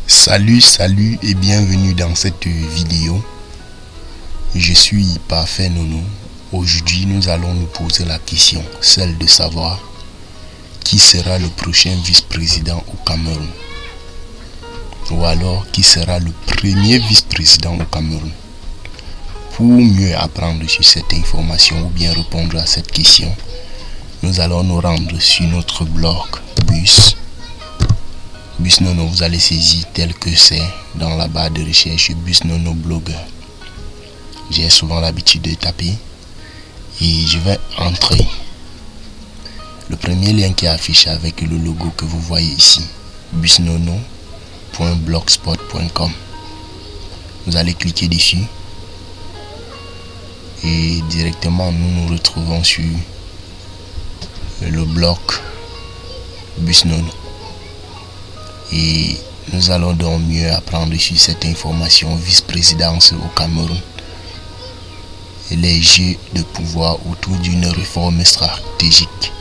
Salut et bienvenue dans cette vidéo. Je suis Parfait Nono. Aujourd'hui, nous allons nous poser la question, celle de savoir qui sera le prochain vice-président au Cameroun. Ou alors, qui sera le premier vice-président au Cameroun. Pour mieux apprendre sur cette information ou bien répondre à cette question, nous allons nous rendre sur notre blog Bus Nono, vous allez saisir tel que c'est dans la barre de recherche Bus Nono blogueur. J'ai souvent l'habitude de taper et je vais entrer le premier lien qui est affiché avec le logo que vous voyez ici, busnono.blogspot.com. Vous allez cliquer dessus et directement nous nous retrouvons sur le blog Bus Nono. Et nous allons donc mieux apprendre sur cette information vice-présidence au Cameroun et les jeux de pouvoir autour d'une réforme stratégique.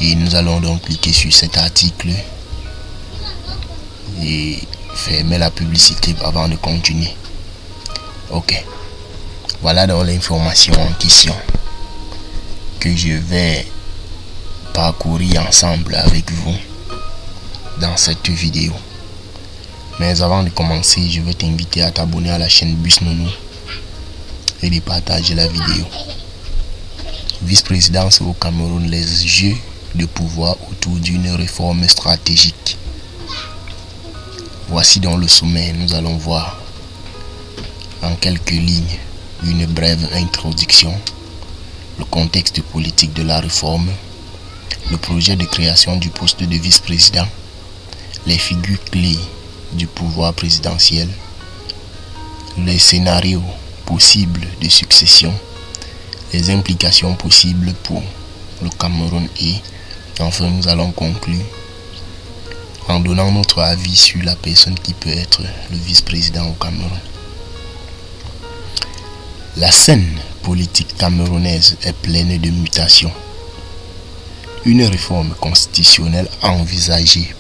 Et nous allons donc cliquer sur cet article et fermer la publicité avant de continuer. Ok, voilà donc l'information en question que je vais parcourir ensemble avec vous dans cette vidéo. Mais avant de commencer, je veux t'inviter à t'abonner à la chaîne Bus Nono et de partager la vidéo. Vice-présidence au Cameroun, les jeux de pouvoir autour d'une réforme stratégique. Voici dans le sommet, nous allons voir en quelques lignes une brève introduction, le contexte politique de la réforme, le projet de création du poste de vice-président, les figures clés du pouvoir présidentiel, les scénarios possibles de succession, les implications possibles pour le Cameroun et enfin nous allons conclure en donnant notre avis sur la personne qui peut être le vice-président au Cameroun. La scène politique camerounaise est pleine de mutations. Une réforme constitutionnelle envisagée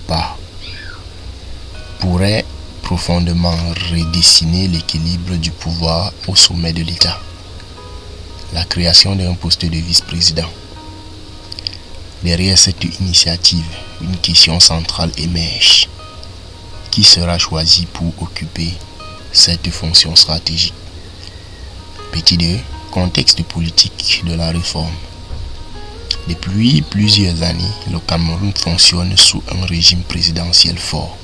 pourrait profondément redessiner l'équilibre du pouvoir au sommet de l'État. La création d'un poste de vice-président. Derrière cette initiative, une question centrale émerge. Qui sera choisi pour occuper cette fonction stratégique? Petit 2. Contexte politique de la réforme. Depuis plusieurs années, le Cameroun fonctionne sous un régime présidentiel fort,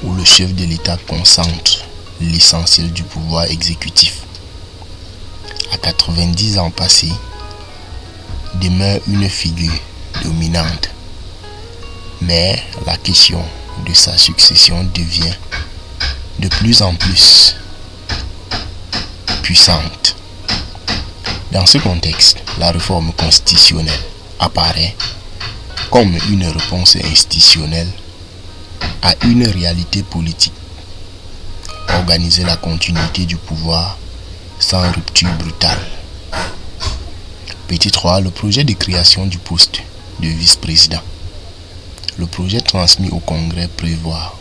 où le chef de l'État concentre l'essentiel du pouvoir exécutif. À 90 ans passés, demeure une figure dominante, mais la question de sa succession devient de plus en plus puissante. Dans ce contexte, la réforme constitutionnelle apparaît comme une réponse institutionnelle à une réalité politique. Organiser la continuité du pouvoir sans rupture brutale. Petit 3. Le projet de création du poste de vice-président. Le projet transmis au Congrès prévoit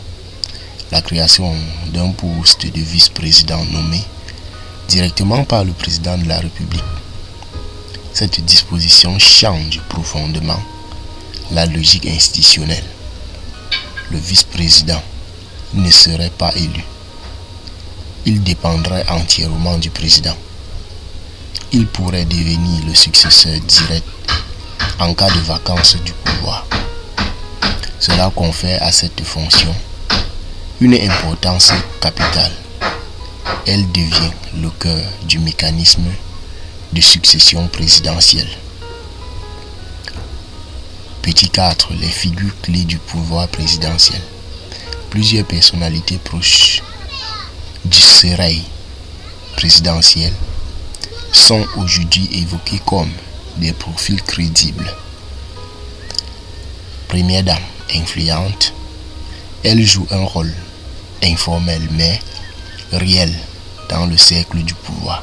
la création d'un poste de vice-président nommé directement par le président de la République. Cette disposition change profondément la logique institutionnelle. Le vice-président ne serait pas élu. Il dépendrait entièrement du président. Il pourrait devenir le successeur direct en cas de vacance du pouvoir. Cela confère à cette fonction une importance capitale. Elle devient le cœur du mécanisme de succession présidentielle. Petit 4. Les figures clés du pouvoir présidentiel. Plusieurs personnalités proches du sérail présidentiel sont aujourd'hui évoquées comme des profils crédibles. Première dame influente, elle joue un rôle informel mais réel dans le cercle du pouvoir.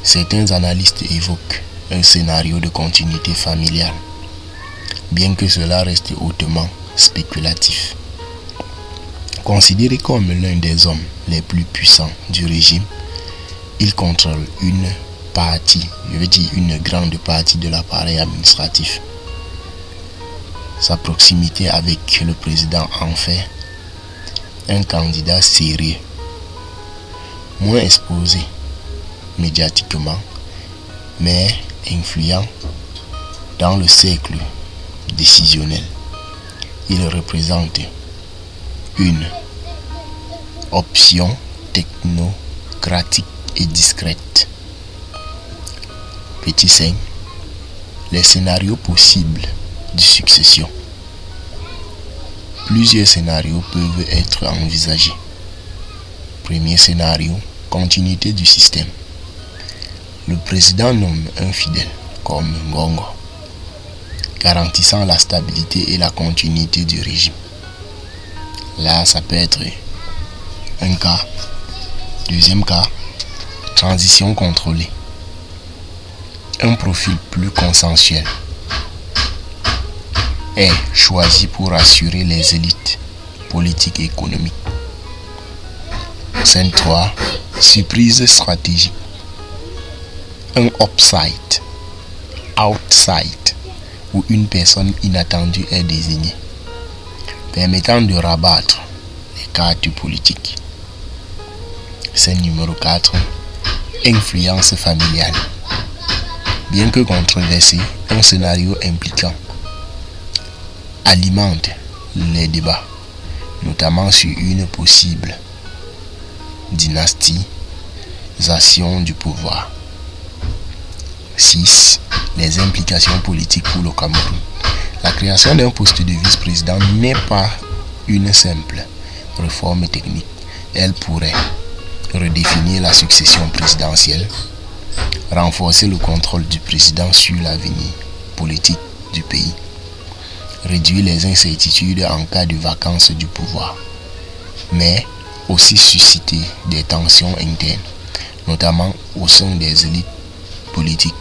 Certains analystes évoquent un scénario de continuité familiale, bien que cela reste hautement spéculatif. Considéré comme l'un des hommes les plus puissants du régime, il contrôle une grande partie de l'appareil administratif. Sa proximité avec le président en fait un candidat sérieux, moins exposé médiatiquement, mais influent dans le cercle décisionnel. Il représente une option technocratique et discrète. Petit 5. Les scénarios possibles de succession. Plusieurs scénarios peuvent être envisagés. Premier scénario, continuité du système. Le président nomme un fidèle comme Ngongo, garantissant la stabilité et la continuité du régime. Là, ça peut être un cas. Deuxième cas, transition contrôlée. Un profil plus consensuel est choisi pour assurer les élites politiques et économiques. 5.3. Surprise stratégique. Un outside, où une personne inattendue est désignée, permettant de rabattre les cartes politiques. Scène numéro 4. Influence familiale. Bien que controversé, un scénario impliquant alimente les débats, notamment sur une possible dynastisation du pouvoir. 6. Les implications politiques pour le Cameroun. La création d'un poste de vice-président n'est pas une simple réforme technique. Elle pourrait redéfinir la succession présidentielle, renforcer le contrôle du président sur l'avenir politique du pays, réduire les incertitudes en cas de vacance du pouvoir, mais aussi susciter des tensions internes, notamment au sein des élites politiques.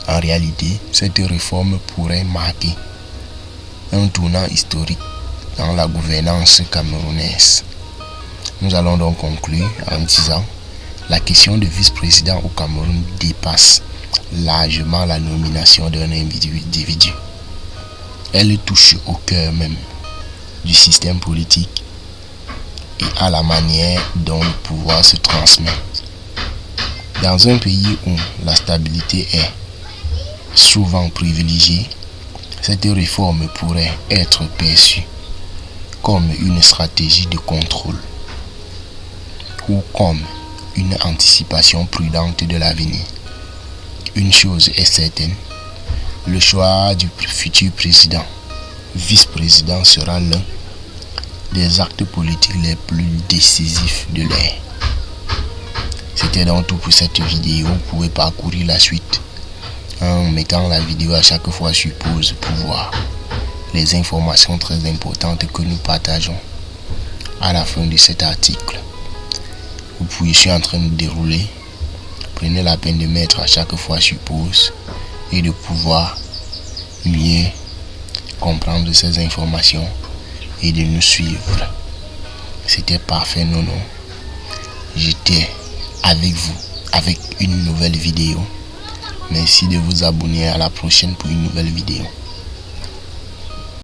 En réalité, cette réforme pourrait marquer un tournant historique dans la gouvernance camerounaise. Nous allons donc conclure en disant: la question de vice-président au Cameroun dépasse largement la nomination d'un individu. Elle touche au cœur même du système politique et à la manière dont le pouvoir se transmet. Dans un pays où la stabilité est souvent privilégiée, cette réforme pourrait être perçue comme une stratégie de contrôle ou comme une anticipation prudente de l'avenir. Une chose est certaine, le choix du futur président, vice-président sera l'un des actes politiques les plus décisifs de l'ère. C'était donc tout pour cette vidéo. Vous pouvez parcourir la suite en mettant la vidéo à chaque fois sur pause pour voir les informations très importantes que nous partageons à la fin de cet article. Vous pouvez, je suis en train de dérouler. Prenez la peine de mettre à chaque fois sur pause et de pouvoir mieux comprendre ces informations et de nous suivre. C'était parfait, non. J'étais avec vous avec une nouvelle vidéo. Merci de vous abonner. À la prochaine pour une nouvelle vidéo.